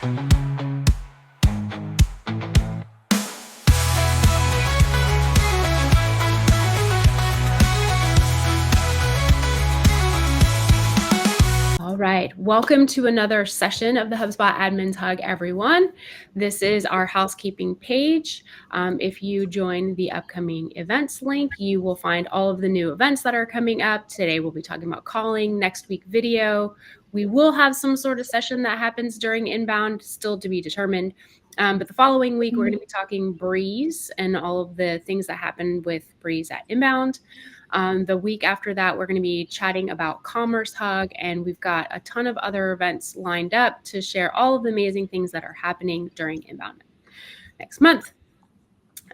All right, welcome to another session of the HubSpot Admins HUG, everyone. This is our housekeeping page. If you join the upcoming events link, you will find all of the new events that are coming up. Today, we'll be talking about calling, next week video. We will have some sort of session that happens during inbound, still to be determined. But the following week, we're going to be talking Breeze and all of the things that happen with Breeze at inbound. The week after that, we're going to be chatting about Commerce Hug, and we've got a ton of other events lined up to share all of the amazing things that are happening during inbound next month.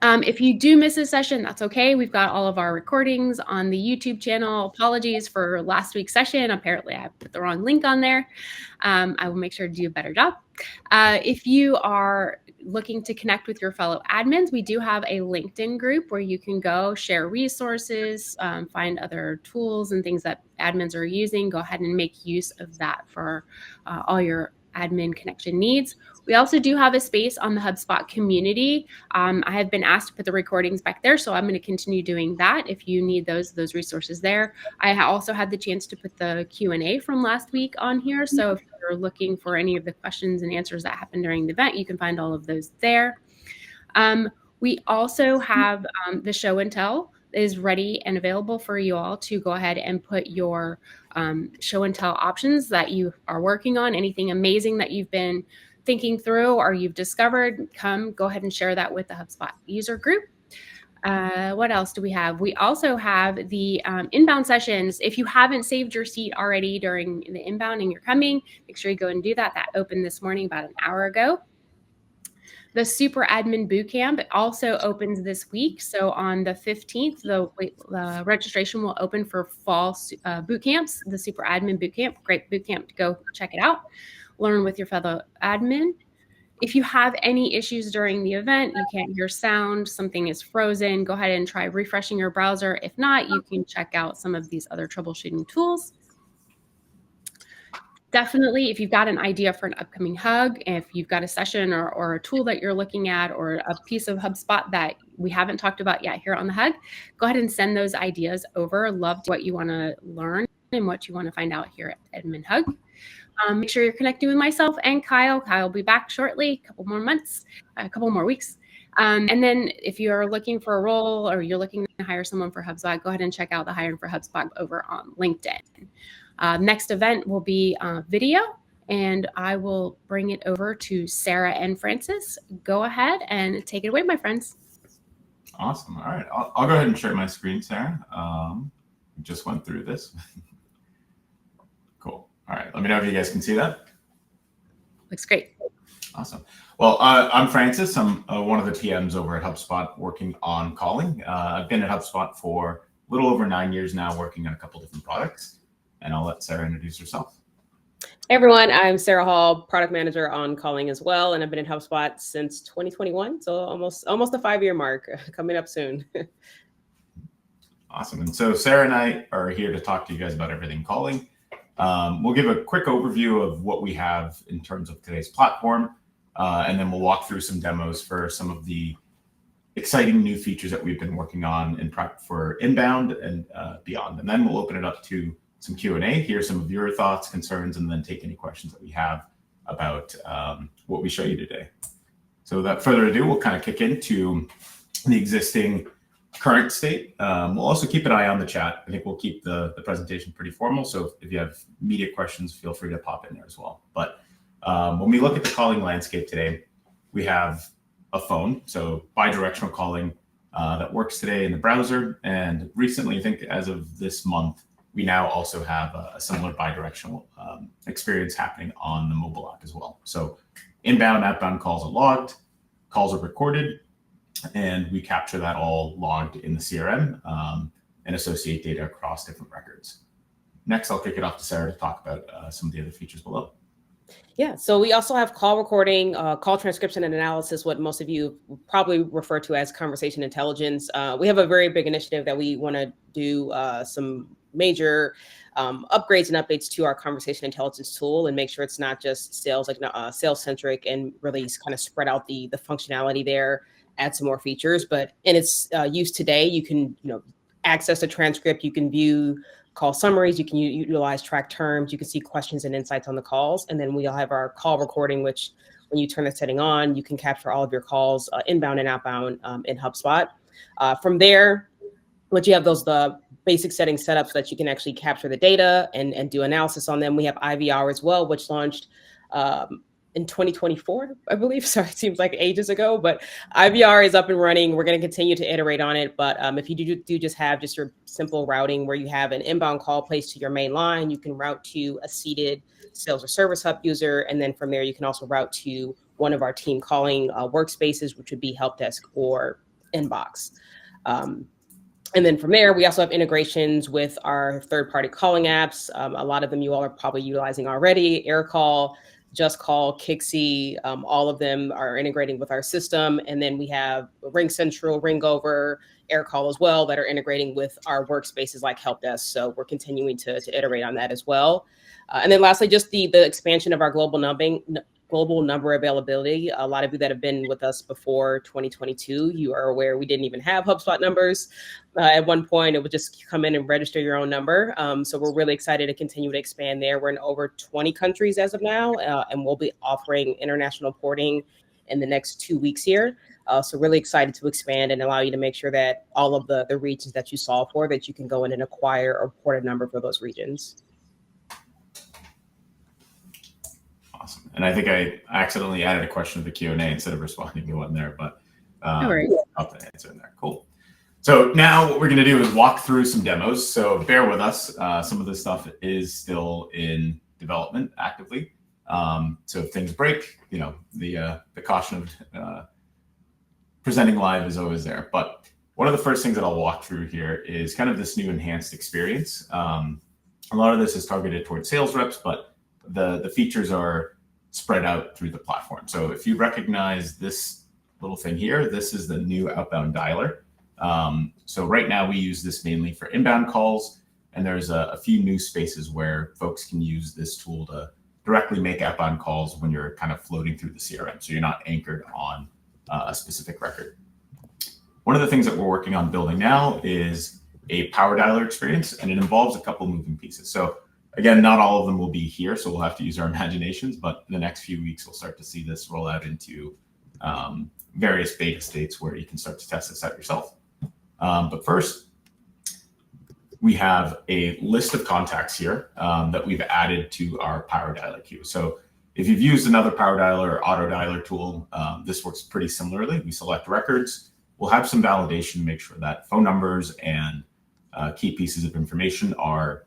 If you do miss a session, that's okay. We've got all of our recordings on the YouTube channel. Apologies for last week's session. Apparently, I put the wrong link on there. I will make sure to do a better job. If you are looking to connect with your fellow admins, we do have a LinkedIn group where you can go share resources, find other tools and things that admins are using. Go ahead and make use of that for all your admin connection needs. We also do have a space on the HubSpot community. I have been asked to put the recordings back there, so I'm going to continue doing that if you need those resources there. I also had the chance to put the Q&A from last week on here, so if you're looking for any of the questions and answers that happened during the event, you can find all of those there. We also have the show and tell is ready and available for you all to go ahead and put your show and tell options that you are working on, anything amazing that you've been thinking through or you've discovered, go ahead and share that with the HubSpot user group. What else do we have? We also have the inbound sessions. If you haven't saved your seat already during the inbound and you're coming, make sure you go and do that. That opened this morning about an hour ago. The Super Admin Bootcamp also opens this week. So on the 15th, the registration will open for fall boot camps, the Super Admin Bootcamp. Great bootcamp to go check it out. Learn with your fellow admin. If you have any issues during the event, you can't hear sound, something is frozen, go ahead and try refreshing your browser. If not, you can check out some of these other troubleshooting tools. Definitely, if you've got an idea for an upcoming hug, if you've got a session or a tool that you're looking at or a piece of HubSpot that we haven't talked about yet here on the hug, go ahead and send those ideas over. Love what you want to learn and what you want to find out here at Admin Hug. Make sure you're connecting with myself and Kyle. Kyle will be back shortly, a couple more weeks. And then if you're looking for a role or you're looking to hire someone for HubSpot, go ahead and check out the Hiring for HubSpot over on LinkedIn. Next event will be video, and I will bring it over to Sarah and Francis. Go ahead and take it away, my friends. Awesome. All right. I'll go ahead and share my screen, Sarah. Just went through this. Cool. All right. Let me know if you guys can see that. Looks great. Awesome. Well, I'm Francis. I'm one of the PMs over at HubSpot working on calling. I've been at HubSpot for a little over 9 years now, working on a couple different products. And I'll let Sarah introduce herself. Hey everyone, I'm Sarah Hall, product manager on calling as well. And I've been in HubSpot since 2021. So almost the 5-year mark coming up soon. Awesome. And so Sarah and I are here to talk to you guys about everything calling. We'll give a quick overview of what we have in terms of today's platform. And then we'll walk through some demos for some of the exciting new features that we've been working on in prep for inbound and beyond. And then we'll open it up to some Q&A, hear some of your thoughts, concerns, and then take any questions that we have about what we show you today. So without further ado, we'll kind of kick into the existing current state. We'll also keep an eye on the chat. I think we'll keep the presentation pretty formal. So if you have media questions, feel free to pop in there as well. But when we look at the calling landscape today, we have a phone, so bi-directional calling that works today in the browser. And recently, I think as of this month, we now also have a similar bi-directional experience happening on the mobile app as well. So inbound, outbound calls are logged, calls are recorded, and we capture that all logged in the CRM and associate data across different records. Next, I'll kick it off to Sarah to talk about some of the other features below. Yeah, so we also have call recording, call transcription and analysis, what most of you probably refer to as conversation intelligence. We have a very big initiative that we want to do some major upgrades and updates to our conversation intelligence tool, and make sure it's not just sales, like sales centric, and really kind of spread out the functionality there, add some more features. But in its use today, you can access the transcript, you can view call summaries, you can utilize track terms, you can see questions and insights on the calls, and then we'll have our call recording, which when you turn the setting on, you can capture all of your calls, inbound and outbound, in HubSpot. From there, once you have the basic settings set up so that you can actually capture the data and do analysis on them, we have IVR as well, which launched in 2024, I believe. Sorry, it seems like ages ago, but IVR is up and running. We're going to continue to iterate on it. But if you do just have just your simple routing where you have an inbound call placed to your main line, you can route to a seated sales or service hub user. And then from there, you can also route to one of our team calling workspaces, which would be help desk or inbox. And then from there, we also have integrations with our third-party calling apps. A lot of them you all are probably utilizing already: AirCall, Just Call, Kixi. All of them are integrating with our system. And then we have RingCentral, Ringover, AirCall as well that are integrating with our workspaces like Help Desk. So we're continuing to iterate on that as well. And then lastly, just the expansion of our global number availability. A lot of you that have been with us before 2022, you are aware we didn't even have HubSpot numbers. At one point, it would just come in and register your own number. So we're really excited to continue to expand there. We're in over 20 countries as of now, and we'll be offering international porting in the next 2 weeks here. So really excited to expand and allow you to make sure that all of the regions that you solve for, that you can go in and acquire or port a number for those regions. Awesome. And I think I accidentally added a question to the Q&A instead of responding to one there, but No worries. I'll put the answer in there. Cool. So now what we're going to do is walk through some demos. So bear with us. Some of this stuff is still in development actively. So if things break, the caution of presenting live is always there. But one of the first things that I'll walk through here is kind of this new enhanced experience. A lot of this is targeted towards sales reps, but the features are spread out through the platform. So if you recognize this little thing here, this is the new outbound dialer. So right now we use this mainly for inbound calls, and there's a few new spaces where folks can use this tool to directly make outbound calls when you're kind of floating through the CRM. So you're not anchored on a specific record. One of the things that we're working on building now is a power dialer experience, and it involves a couple moving pieces. So again, not all of them will be here, so we'll have to use our imaginations, but in the next few weeks, we'll start to see this roll out into various beta states where you can start to test this out yourself. But first, we have a list of contacts here that we've added to our power dialer queue. So if you've used another power dialer or auto dialer tool, this works pretty similarly. We select records. We'll have some validation to make sure that phone numbers and key pieces of information are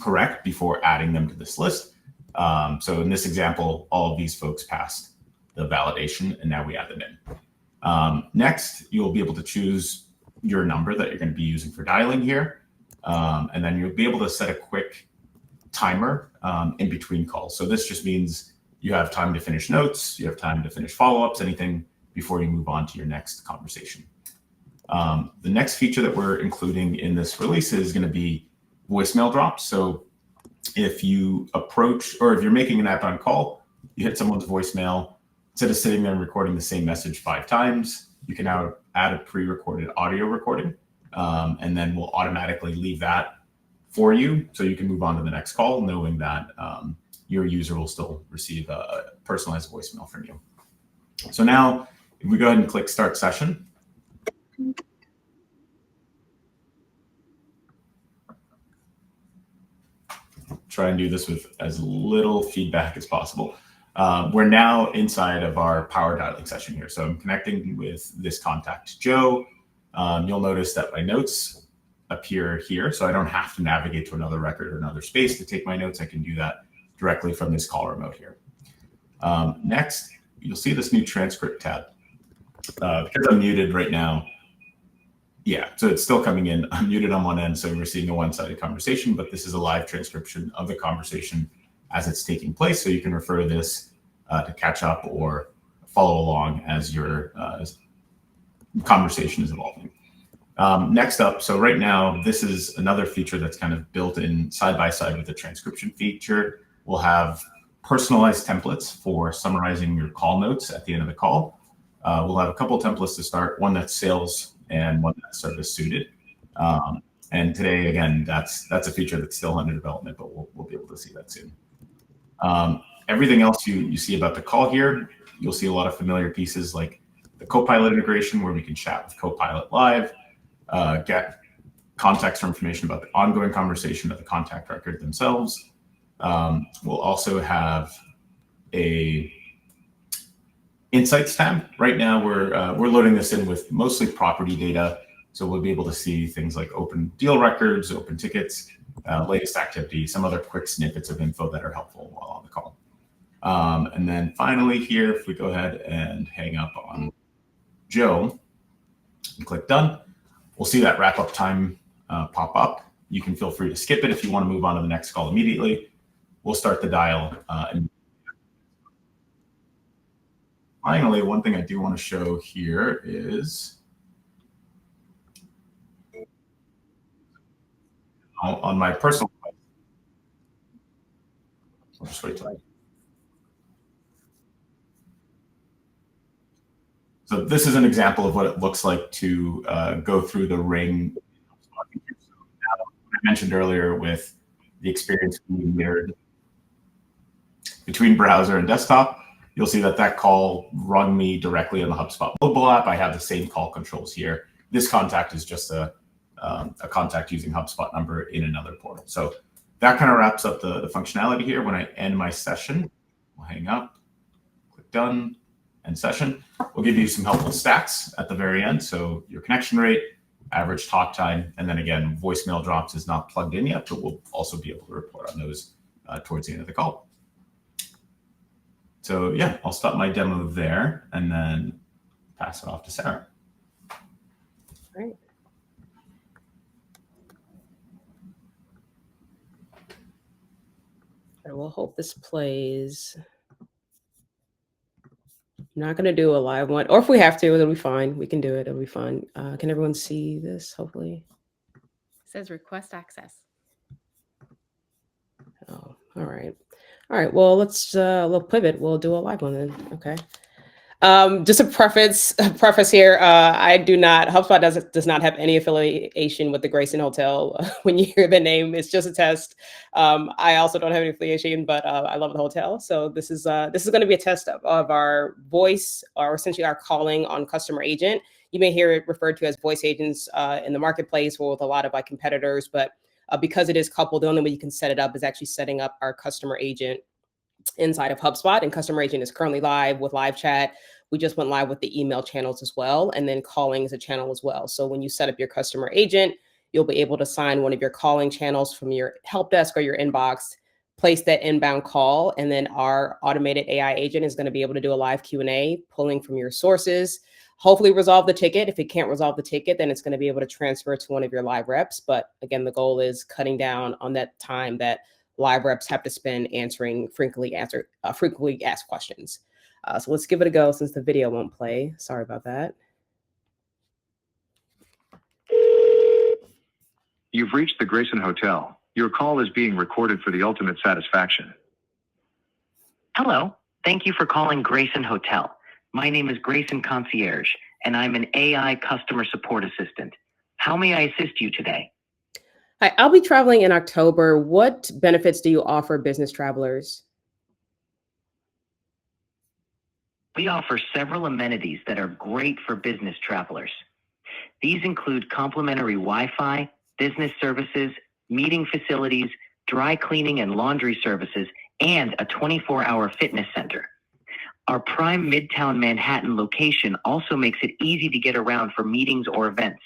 correct before adding them to this list. So in this example, all of these folks passed the validation, and now we add them in. Next, you'll be able to choose your number that you're going to be using for dialing here. And then you'll be able to set a quick timer in between calls. So this just means you have time to finish notes, you have time to finish follow-ups, anything before you move on to your next conversation. The next feature that we're including in this release is going to be voicemail drops. So if you approach, or if you're making an outbound call, you hit someone's voicemail, instead of sitting there and recording the same message 5 times, you can now add a pre-recorded audio recording, and then we'll automatically leave that for you so you can move on to the next call, knowing that your user will still receive a personalized voicemail from you. So now if we go ahead and click Start Session, try and do this with as little feedback as possible. We're now inside of our power dialing session here. So I'm connecting with this contact, Joe. You'll notice that my notes appear here. So I don't have to navigate to another record or another space to take my notes. I can do that directly from this call remote here. Next, you'll see this new transcript tab. Because I'm muted right now, yeah, so it's still coming in. I'm muted on one end, so we're seeing a one-sided conversation, but this is a live transcription of the conversation as it's taking place. So you can refer to this to catch up or follow along as your conversation is evolving. Next up, so right now, this is another feature that's kind of built in side by side with the transcription feature. We'll have personalized templates for summarizing your call notes at the end of the call. We'll have a couple templates to start, one that's sales and one that's service suited. And today, again, that's a feature that's still under development, but we'll be able to see that soon. Everything else you see about the call here, you'll see a lot of familiar pieces like the Copilot integration, where we can chat with Copilot live, get context or information about the ongoing conversation of the contact record themselves. We'll also have a Insights tab. Right now, we're loading this in with mostly property data, so we'll be able to see things like open deal records, open tickets, latest activity, some other quick snippets of info that are helpful while on the call. And then finally here, if we go ahead and hang up on Joe and click done, we'll see that wrap up time pop up. You can feel free to skip it if you want to move on to the next call immediately. We'll start the dial. And finally, one thing I do want to show here is on my personal device. I'll just wait till So this is an example of what it looks like to go through the ring. I mentioned earlier with the experience being mirrored between browser and desktop, you'll see that call rung me directly on the HubSpot mobile app. I have the same call controls here. This contact is just a contact using HubSpot number in another portal. So that kind of wraps up the functionality here. When I end my session, we'll hang up, click done, end session. We'll give you some helpful stats at the very end. So your connection rate, average talk time, and then again, voicemail drops is not plugged in yet, but we'll also be able to report on those towards the end of the call. So yeah, I'll stop my demo there and then pass it off to Sarah. Great. I will hope this plays. I'm not going to do a live one, or if we have to, it'll be fine. We can do it. It'll be fine. Can everyone see this? Hopefully. It says request access. Oh, all right. All right. Well, let's we'll pivot. We'll do a live one then. Okay. Just a preface here. I do not, HubSpot does not have any affiliation with the Grayson Hotel. When you hear the name, it's just a test. I also don't have any affiliation, but I love the hotel. So this is going to be a test of our voice, or essentially our calling on customer agent. You may hear it referred to as voice agents in the marketplace or with a lot of competitors, but because it is coupled, the only way you can set it up is actually setting up our customer agent inside of HubSpot, and customer agent is currently live with live chat. We just went live with the email channels as well, and then calling is a channel as well. So when you set up your customer agent, you'll be able to sign one of your calling channels from your help desk or your inbox, place that inbound call, and then our automated AI agent is going to be able to do a live Q&A, pulling from your sources, hopefully resolve the ticket. If it can't resolve the ticket, then it's going to be able to transfer to one of your live reps. But again, the goal is cutting down on that time that live reps have to spend answering frequently asked questions. So let's give it a go since the video won't play. Sorry about that. You've reached the Grayson Hotel. Your call is being recorded for the ultimate satisfaction. Hello. Thank you for calling Grayson Hotel. My name is Grayson Concierge, and I'm an AI customer support assistant. How may I assist you today? Hi, I'll be traveling in October. What benefits do you offer business travelers? We offer several amenities that are great for business travelers. These include complimentary Wi-Fi, business services, meeting facilities, dry cleaning and laundry services, and a 24-hour fitness center. Our prime Midtown Manhattan location also makes it easy to get around for meetings or events.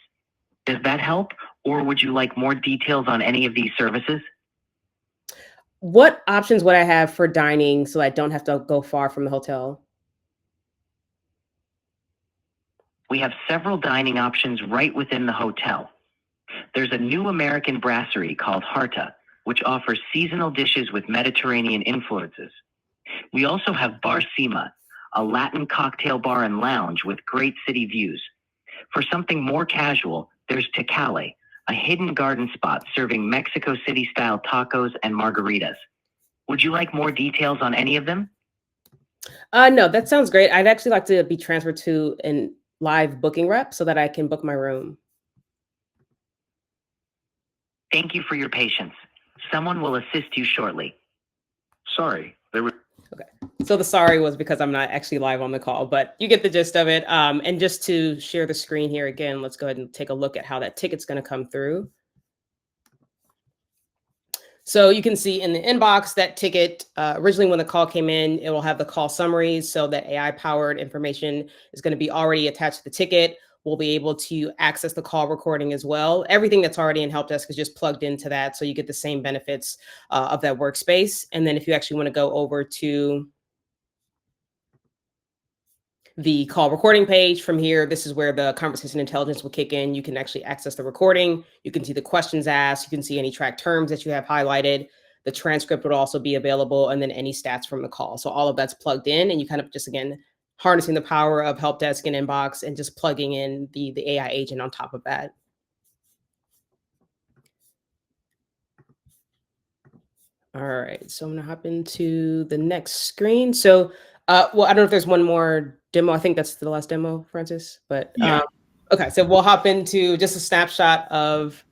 Does that help, or would you like more details on any of these services? What options would I have for dining so I don't have to go far from the hotel? We have several dining options right within the hotel. There's a new American brasserie called Harta, which offers seasonal dishes with Mediterranean influences. We also have Bar Sima, a Latin cocktail bar and lounge with great city views. For something more casual, There's Tecale, a hidden garden spot serving Mexico City-style tacos and margaritas. Would you like more details on any of them? No, that sounds great. I'd actually like to be transferred to a live booking rep so that I can book my room. Thank you for your patience. Someone will assist you shortly. Sorry, there were. Okay. So the sorry was because I'm not actually live on the call, but you get the gist of it. And just to share the screen here again, let's go ahead and take a look at how that ticket's going to come through. So you can see in the inbox that ticket, originally when the call came in, it will have the call summaries. So that AI-powered information is going to be already attached to the ticket. We'll be able to access the call recording as well. Everything that's already in Help Desk is just plugged into that. So you get the same benefits of that workspace. And then if you actually want to go over to the call recording page from here, this is where the conversation intelligence will kick in. You can actually access the recording. You can see the questions asked. You can see any track terms that you have highlighted. The transcript would also be available, and then any stats from the call. So all of that's plugged in, and you kind of just, again, harnessing the power of Help Desk and Inbox and just plugging in the AI agent on top of that. All right, so I'm gonna hop into the next screen. So, well, I don't know if there's one more demo. I think that's the last demo, Francis, but Yeah. okay, so we'll hop into just a snapshot of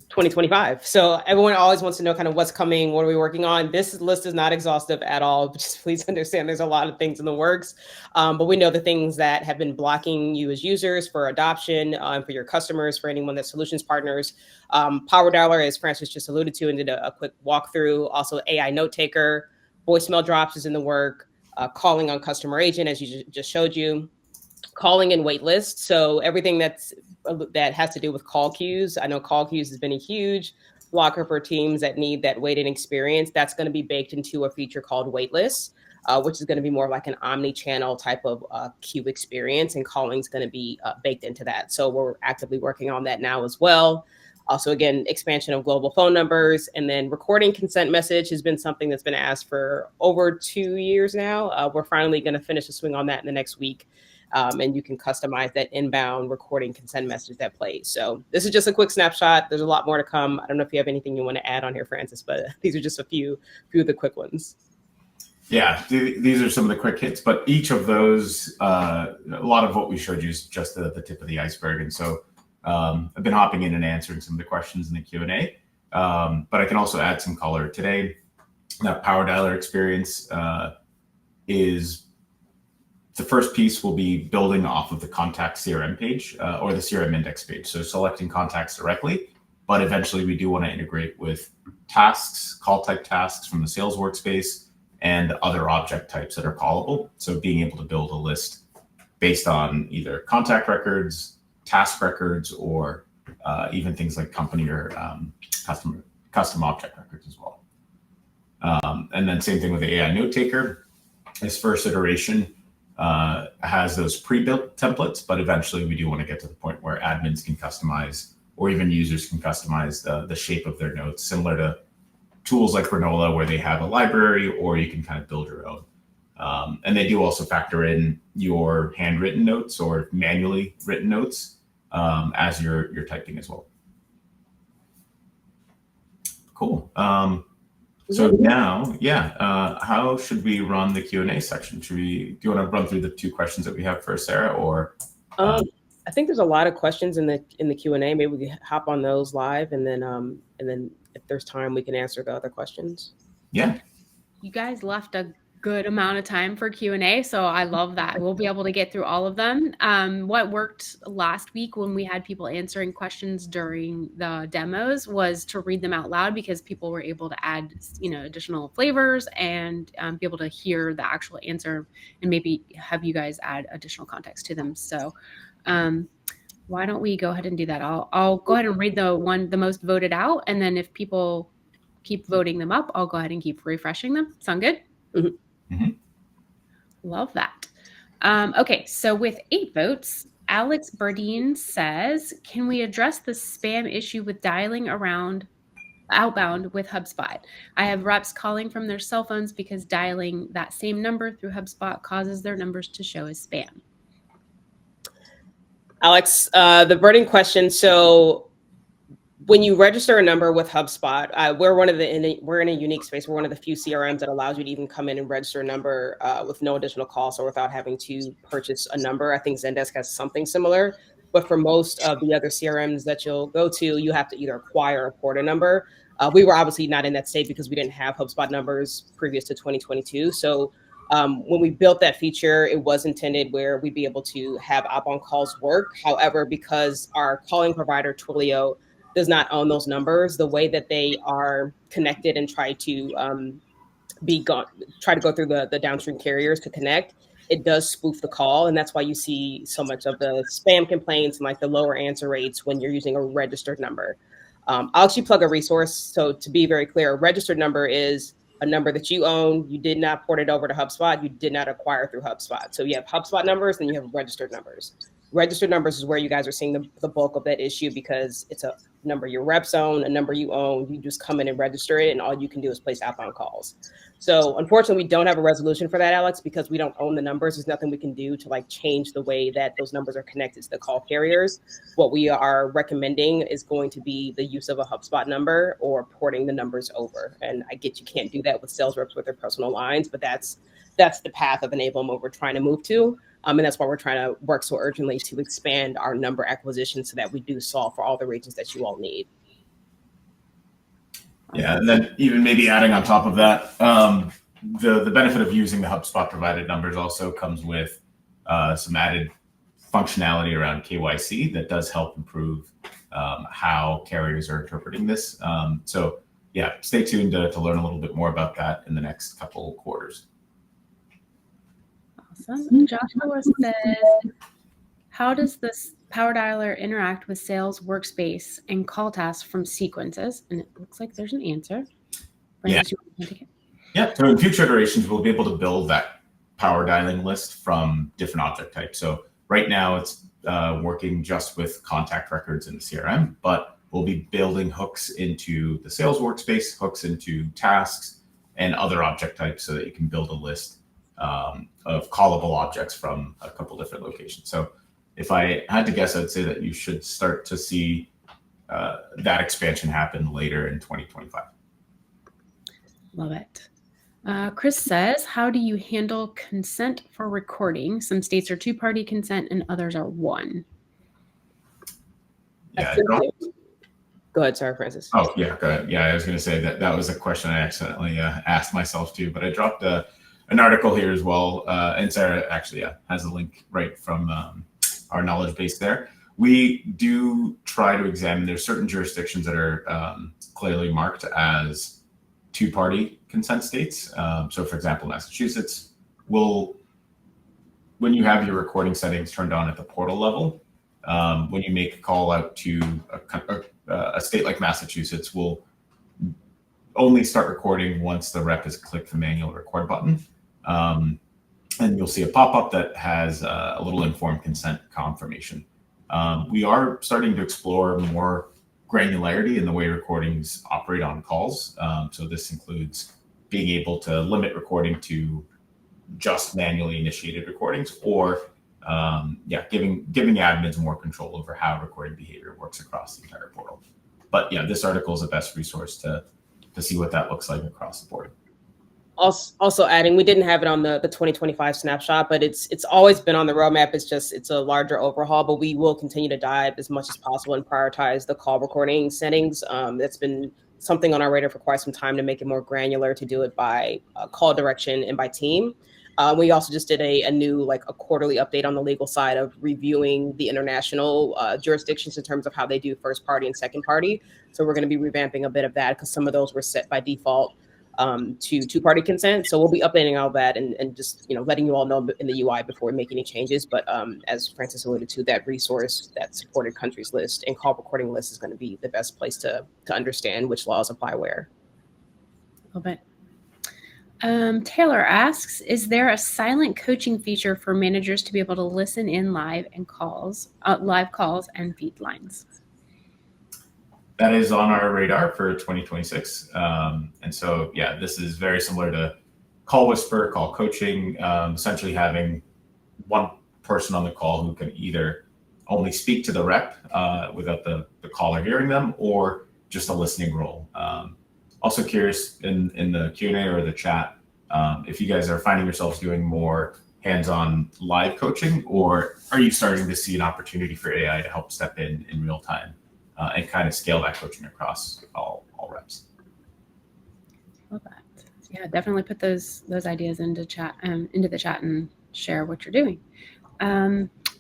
2025. So everyone always wants to know kind of what's coming, what are we working on? This list is not exhaustive at all, but just please understand there's a lot of things in the works. But we know the things that have been blocking you as users for adoption, for your customers, for anyone that's solutions partners. Power Dialer, as Francis just alluded to and did a quick walkthrough. Also AI Note Taker, voicemail drops is in the work, calling on customer agent, as you just showed you. Calling and wait list. So everything that has to do with call queues. I know call queues has been a huge blocker for teams that need that waiting experience. That's going to be baked into a feature called waitlist, which is going to be more like an omni-channel type of queue experience, and calling is going to be baked into that. So we're actively working on that now as well. Also, again, expansion of global phone numbers, and then recording consent message has been something that's been asked for over 2 years now. We're finally going to finish the swing on that in the next week. And you can customize that inbound recording consent message that plays. So this is just a quick snapshot. There's a lot more to come. I don't know if you have anything you want to add on here, Francis, but these are just a few of the quick ones. Yeah, these are some of the quick hits, but each of those, a lot of what we showed you is just the tip of the iceberg. And so I've been hopping in and answering some of the questions in the Q&A, but I can also add some color today. That Power Dialer experience is the first piece will be building off of the contact CRM page or the CRM index page. So selecting contacts directly, but eventually we do want to integrate with tasks, call type tasks from the sales workspace, and other object types that are callable. So being able to build a list based on either contact records, task records, or even things like company or custom object records as well. And then same thing with the AI Note Taker. This first iteration has those pre-built templates, but eventually we do want to get to the point where admins can customize, or even users can customize the shape of their notes, similar to tools like Granola, where they have a library, or you can kind of build your own. And they do also factor in your handwritten notes or manually written notes as you're typing as well. Cool. So now, how should we run the Q&A section? Do you want to run through the 2 questions that we have first, Sarah, or? I think there's a lot of questions in the Q&A. Maybe we can hop on those live, and then if there's time, we can answer the other questions. Yeah. You guys left a good amount of time for Q&A, so I love that. We'll be able to get through all of them. What worked last week when we had people answering questions during the demos was to read them out loud, because people were able to add, additional flavors and be able to hear the actual answer and maybe have you guys add additional context to them. So why don't we go ahead and do that? I'll go ahead and read the most voted out, and then if people keep voting them up, I'll go ahead and keep refreshing them. Sound good? Mm-hmm. Mm-hmm. Love that. Okay, so with 8 votes, Alex Burdine says, can we address the spam issue with dialing outbound with HubSpot? I have reps calling from their cell phones because dialing that same number through HubSpot causes their numbers to show as spam. Alex, the burning question. So when you register a number with HubSpot, we're in a unique space. We're one of the few CRMs that allows you to even come in and register a number with no additional cost or without having to purchase a number. I think Zendesk has something similar, but for most of the other CRMs that you'll go to, you have to either acquire or port a number. We were obviously not in that state because we didn't have HubSpot numbers previous to 2022. So when we built that feature, it was intended where we'd be able to have outbound calls work. However, because our calling provider, Twilio, does not own those numbers, the way that they are connected and try to go through the downstream carriers to connect, it does spoof the call. And that's why you see so much of the spam complaints and like the lower answer rates when you're using a registered number. I'll actually plug a resource. So to be very clear, a registered number is a number that you own. You did not port it over to HubSpot. You did not acquire through HubSpot. So you have HubSpot numbers and you have registered numbers. Registered numbers is where you guys are seeing the bulk of that issue because it's a number your reps own, a number you own. You just come in and register it, and all you can do is place outbound calls. So unfortunately, we don't have a resolution for that, Alex, because we don't own the numbers. There's nothing we can do to like change the way that those numbers are connected to the call carriers. What we are recommending is going to be the use of a HubSpot number or porting the numbers over. And I get you can't do that with sales reps with their personal lines, but that's the path of enablement we're trying to move to. And that's why we're trying to work so urgently to expand our number acquisition so that we do solve for all the regions that you all need. Yeah, and then even maybe adding on top of that, the benefit of using the HubSpot provided numbers also comes with some added functionality around KYC that does help improve how carriers are interpreting this. So yeah, stay tuned to learn a little bit more about that in the next couple of quarters. Awesome. Joshua says, how does this Power Dialer interact with Sales Workspace and call tasks from sequences? And it looks like there's an answer. Yeah. Yeah. So in future iterations, we'll be able to build that power dialing list from different object types. So right now it's working just with contact records in the CRM, but we'll be building hooks into the Sales Workspace, hooks into tasks and other object types so that you can build a list of callable objects from a couple different locations. So if I had to guess, I'd say that you should start to see that expansion happen later in 2025. Love it. Chris says, how do you handle consent for recording? Some states are two-party consent and others are one. Yeah. Go ahead. Sorry, Francis. Oh, yeah, go ahead. Yeah, I was going to say that was a question I accidentally asked myself too, but I dropped an article here as well. And Sarah actually has a link right from our knowledge base there. We do try to examine, there's certain jurisdictions that are clearly marked as two-party consent states. So for example, Massachusetts when you have your recording settings turned on at the portal level, when you make a call out to a state like Massachusetts, will only start recording once the rep has clicked the manual record button. And you'll see a pop-up that has a little informed consent confirmation. We are starting to explore more granularity in the way recordings operate on calls. So this includes being able to limit recording to just manually initiated recordings, or giving admins more control over how recording behavior works across the entire portal. But yeah, this article is the best resource to see what that looks like across the board. Also adding, we didn't have it on the 2025 snapshot, but it's always been on the roadmap. It's a larger overhaul, but we will continue to dive as much as possible and prioritize the call recording settings. That's been something on our radar for quite some time to make it more granular, to do it by call direction and by team. We also just did a new, like a quarterly update on the legal side of reviewing the international jurisdictions in terms of how they do first party and second party. So we're going to be revamping a bit of that because some of those were set by default to two-party consent. So we'll be updating all that and just, letting you all know in the UI before we make any changes. But as Francis alluded to, that resource, that supported countries list and call recording list is going to be the best place to understand which laws apply where. A little bit. Taylor asks, is there a silent coaching feature for managers to be able to listen in live calls and feed lines? That is on our radar for 2026. And so, yeah, this is very similar to call whisper, call coaching, essentially having one person on the call who can either only speak to the rep without the caller hearing them, or just a listening role. Also curious in the Q&A or the chat, if you guys are finding yourselves doing more hands-on live coaching, or are you starting to see an opportunity for AI to help step in real time and kind of scale that coaching across all reps? Love that. Yeah, definitely put those ideas into the chat and share what you're doing.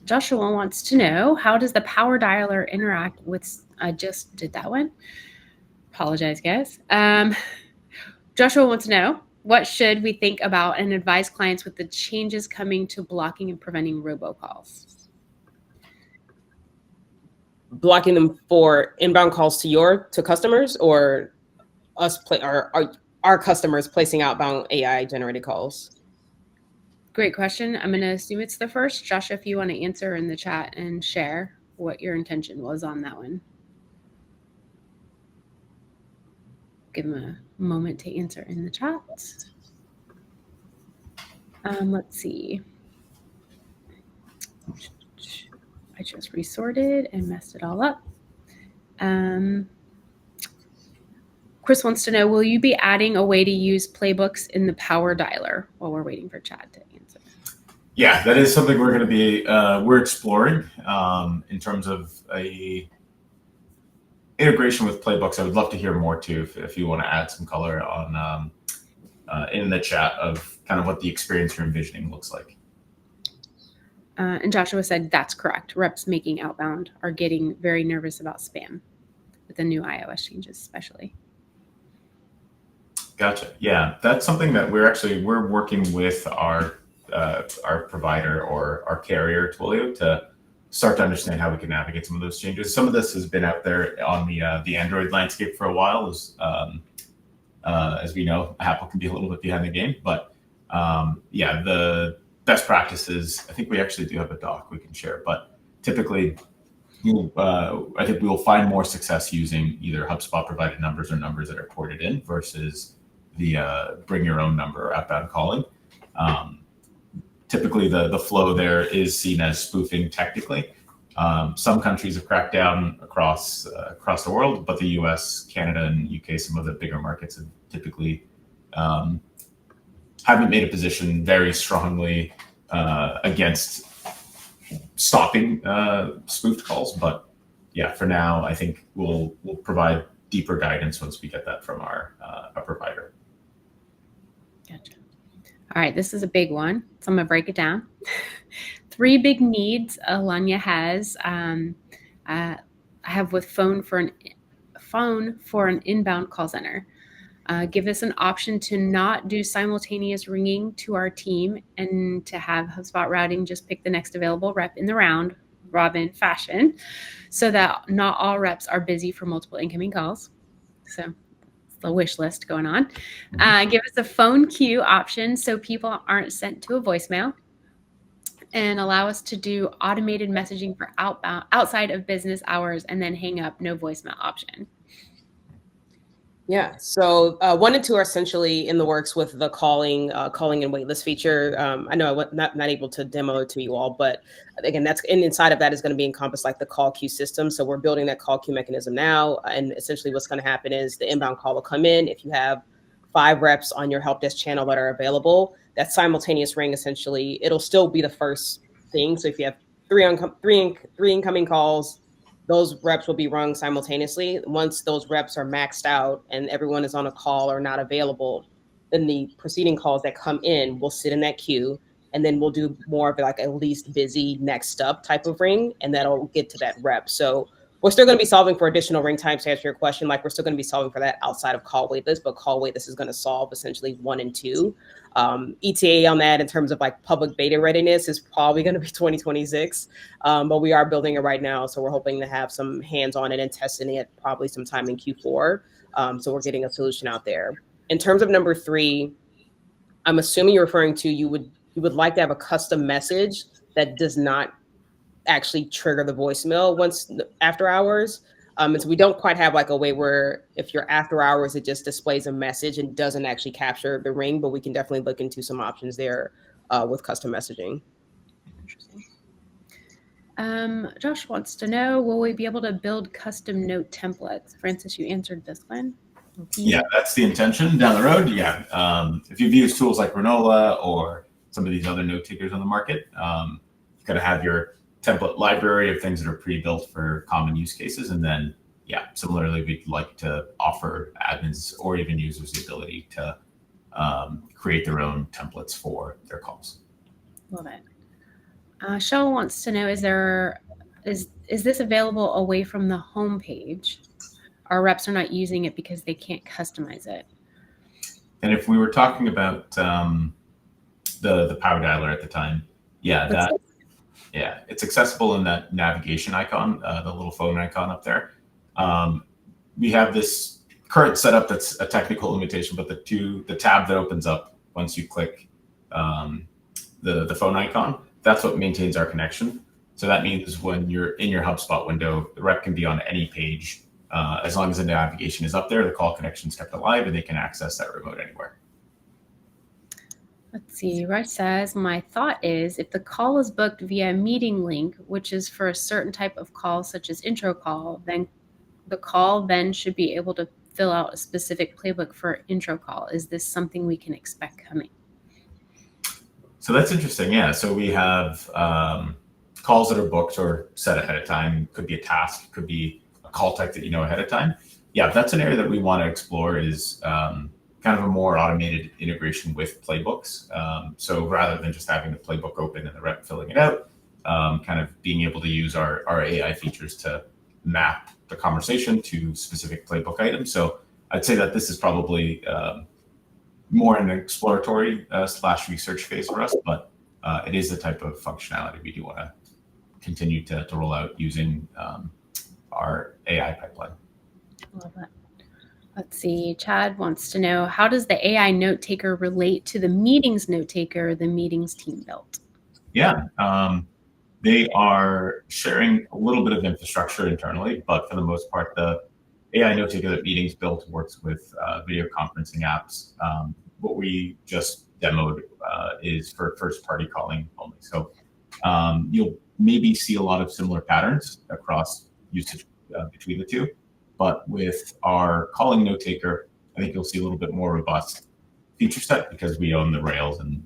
Joshua wants to know, how does the power dialer interact with? I just did that one. Apologize, guys. Joshua wants to know, what should we think about and advise clients with the changes coming to blocking and preventing robocalls? Blocking them for inbound calls to customers, or our customers placing outbound AI generated calls? Great question. I'm going to assume it's the first. Joshua, if you want to answer in the chat and share what your intention was on that one. Give him a moment to answer in the chat. Let's see. I just resorted and messed it all up. Chris wants to know, will you be adding a way to use playbooks in the power dialer? While we're waiting for Chad to answer. Yeah, that is something we're going to be we're exploring in terms of a integration with playbooks. I would love to hear more too, if you want to add some color on in the chat of kind of what the experience you're envisioning looks like. And Joshua said that's correct. Reps making outbound are getting very nervous about spam with the new iOS changes, especially. Gotcha. Yeah, that's something that we're working with our provider or our carrier, Twilio, to start to understand how we can navigate some of those changes. Some of this has been out there on the Android landscape for a while. As we know, Apple can be a little bit behind the game, but yeah, the best practices, I think we actually do have a doc we can share, but typically I think we will find more success using either HubSpot provided numbers or numbers that are ported in versus the bring your own number or outbound calling. Typically the flow there is seen as spoofing technically. Some countries have cracked down across the world, but the US, Canada, and UK, some of the bigger markets have typically haven't made a position very strongly against stopping spoofed calls. But yeah, for now, I think we'll provide deeper guidance once we get that from our provider. Gotcha. All right, this is a big one, so I'm gonna break it down. 3 big needs Alanya has. I have with phone for an inbound call center. Give us an option to not do simultaneous ringing to our team and to have HubSpot routing just pick the next available rep in the round robin fashion, so that not all reps are busy for multiple incoming calls. So the wish list going on. Give us a phone queue option so people aren't sent to a voicemail, and allow us to do automated messaging for outbound outside of business hours and then hang up, no voicemail option. Yeah, so 1 and 2 are essentially in the works with the calling and waitlist feature. I know I was not able to demo it to you all, but again, inside of that is going to be encompassed like the call queue system. So we're building that call queue mechanism now, and essentially what's going to happen is the inbound call will come in. If you have 5 reps on your help desk channel that are available, that simultaneous ring, essentially, it'll still be the first thing. So if you have 3 incoming calls, those reps will be rung simultaneously. Once those reps are maxed out and everyone is on a call or not available, then the preceding calls that come in will sit in that queue, and then we'll do more of like a least busy next up type of ring, and that'll get to that rep. So we're still going to be solving for additional ring times to answer your question. Like we're still going to be solving for that outside of call waitlist, but call waitlist is going to solve essentially 1 and 2. ETA on that in terms of like public beta readiness is probably going to be 2026, but we are building it right now. So we're hoping to have some hands on it and testing it probably sometime in Q4. So we're getting a solution out there. In terms of number 3, I'm assuming you're referring to you would like to have a custom message that does not actually trigger the voicemail once after hours. And so we don't quite have like a way where if you're after hours, it just displays a message and doesn't actually capture the ring, but we can definitely look into some options there with custom messaging. Interesting. Josh wants to know, will we be able to build custom note templates? Francis, you answered this one. Yeah, that's the intention down the road. Yeah. If you've used tools like Granola or some of these other note takers on the market, you've got to have your template library of things that are pre-built for common use cases. And then, yeah, similarly, we'd like to offer admins or even users the ability to create their own templates for their calls. Love it. Shell wants to know, is this available away from the home page? Our reps are not using it because they can't customize it. And if we were talking about the power dialer at the time, yeah, it's accessible in that navigation icon, the little phone icon up there. We have this current setup that's a technical limitation, but the tab that opens up once you click the phone icon, that's what maintains our connection. So that means when you're in your HubSpot window, the rep can be on any page. As long as the navigation is up there, the call connection is kept alive and they can access that remote anywhere. Let's see, Russ says, my thought is if the call is booked via meeting link, which is for a certain type of call, such as intro call, then the call then should be able to fill out a specific playbook for intro call. Is this something we can expect coming? So that's interesting. Yeah. So we have calls that are booked or set ahead of time. Could be a task, could be a call type that you know ahead of time. Yeah, that's an area that we want to explore is kind of a more automated integration with playbooks. So rather than just having the playbook open and the rep filling it out, kind of being able to use our AI features to map the conversation to specific playbook items. So I'd say that this is probably more an exploratory / research phase for us, but it is the type of functionality we do want to continue to roll out using our AI pipeline. Love that. Let's see, Chad wants to know, how does the AI note taker relate to the meetings note taker the meetings team built? Yeah, they are sharing a little bit of infrastructure internally, but for the most part, the AI note taker that meetings built works with video conferencing apps. What we just demoed is for first party calling only. So you'll maybe see a lot of similar patterns across usage between the two. But with our calling note taker, I think you'll see a little bit more robust feature set because we own the Rails and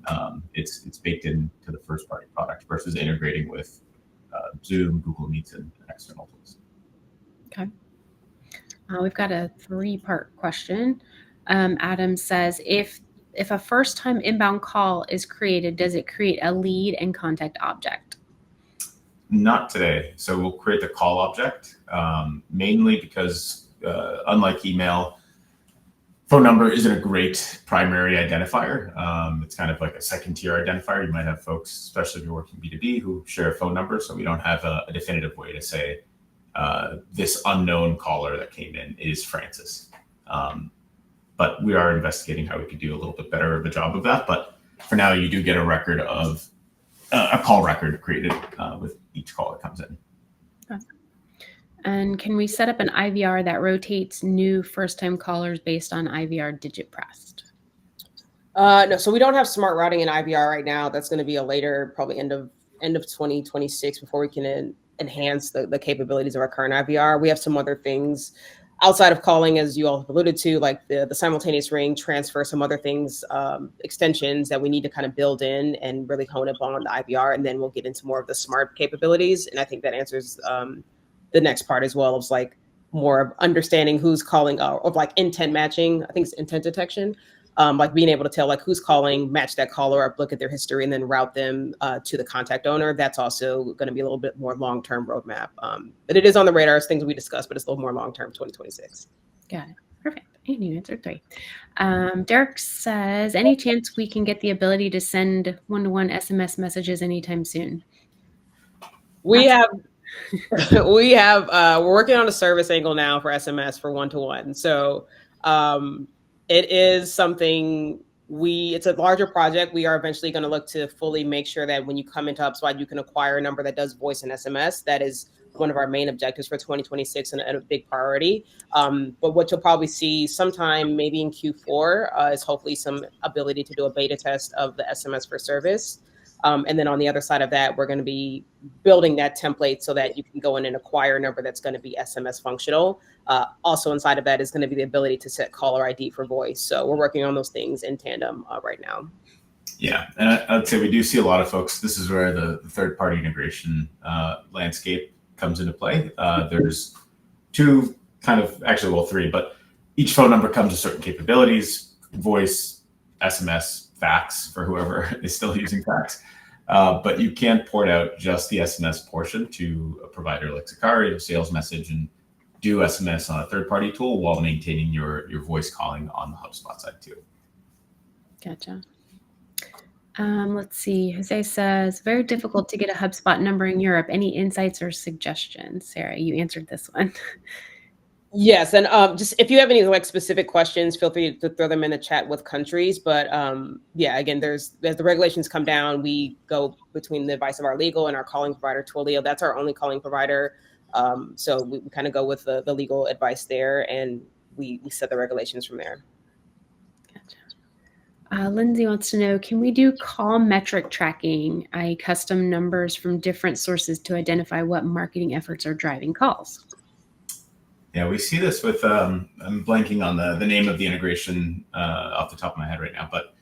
it's baked into the first party product versus integrating with Zoom, Google Meets, and external tools. Okay. We've got a 3-part question. Adam says, if a first time inbound call is created, does it create a lead and contact object? Not today. So we'll create the call object, mainly because unlike email, phone number isn't a great primary identifier. It's kind of like a second tier identifier. You might have folks, especially if you're working B2B, who share a phone number. So we don't have a definitive way to say this unknown caller that came in is Francis. But we are investigating how we could do a little bit better of a job of that. But for now, you do get a record of a call record created with each call that comes in. Okay. And can we set up an IVR that rotates new first-time callers based on IVR digit pressed? No, so we don't have smart routing in IVR right now. That's going to be a later, probably end of 2026 before we can enhance the capabilities of our current IVR. We have some other things outside of calling, as you all have alluded to, like the simultaneous ring transfer, some other things, extensions that we need to kind of build in and really hone up on the IVR. And then we'll get into more of the smart capabilities. And I think that answers the next part as well, of like more of understanding who's calling or like intent matching. I think it's intent detection. Like being able to tell like who's calling, match that caller up, look at their history, and then route them to the contact owner. That's also going to be a little bit more long-term roadmap. But it is on the radar as things we discussed, but it's a little more long-term, 2026. Got it. Perfect. And you answered 3. Derek says, any chance we can get the ability to send one-to-one SMS messages anytime soon? We're working on a service angle now for SMS for one-to-one. So it is something it's a larger project. We are eventually going to look to fully make sure that when you come into HubSpot, you can acquire a number that does voice and SMS. That is one of our main objectives for 2026 and a big priority. But what you'll probably see sometime maybe in Q4 is hopefully some ability to do a beta test of the SMS for service. And then on the other side of that, we're going to be building that template so that you can go in and acquire a number that's going to be SMS functional. Also inside of that is going to be the ability to set caller ID for voice. So we're working on those things in tandem right now. Yeah, and I'd say we do see a lot of folks. This is where the third-party integration landscape comes into play. There's two three, but each phone number comes with certain capabilities: voice, SMS, fax for whoever is still using fax. But you can't port out just the SMS portion to a provider like Sakari or Sales Message and do SMS on a third-party tool while maintaining your voice calling on the HubSpot side too. Gotcha. Let's see. Jose says, very difficult to get a HubSpot number in Europe. Any insights or suggestions? Sarah, you answered this one. Yes, and just if you have any like specific questions, feel free to throw them in the chat with countries. But yeah, again, as the regulations come down, we go between the advice of our legal and our calling provider, Twilio. That's our only calling provider. So we kind of go with the legal advice there, and we set the regulations from there. Lindsay wants to know, can we do call metric tracking, i.e. custom numbers from different sources to identify what marketing efforts are driving calls? Yeah, we see this with, I'm blanking on the name of the integration off the top of my head right now, but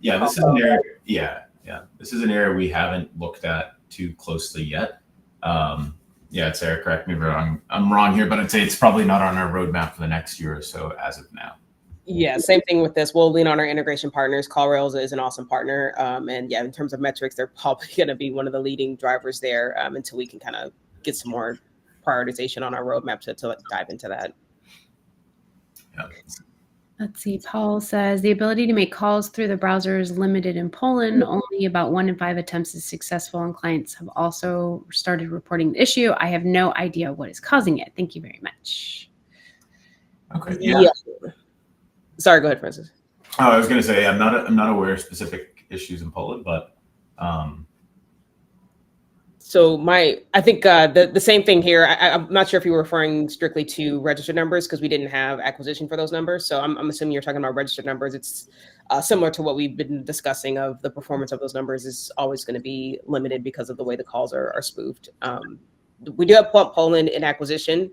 yeah, this is an area, this is an area we haven't looked at too closely yet. Yeah, Sarah, correct me if I'm wrong here, but I'd say it's probably not on our roadmap for the next year or so as of now. Yeah, same thing with this. We'll lean on our integration partners. CallRails is an awesome partner. And yeah, in terms of metrics, they're probably going to be one of the leading drivers there until we can kind of get some more prioritization on our roadmap to dive into that. Yeah. Let's see. Paul says, the ability to make calls through the browser is limited in Poland. Only about 1 in 5 attempts is successful, and clients have also started reporting the issue. I have no idea what is causing it. Thank you very much. Okay. Yeah. Sorry, go ahead, Francis. Oh, I was going to say I'm not aware of specific issues in Poland, but so I think the same thing here. I'm not sure if you were referring strictly to registered numbers because we didn't have acquisition for those numbers. So I'm assuming you're talking about registered numbers. It's similar to what we've been discussing of the performance of those numbers is always going to be limited because of the way the calls are spoofed. We do have Poland in acquisition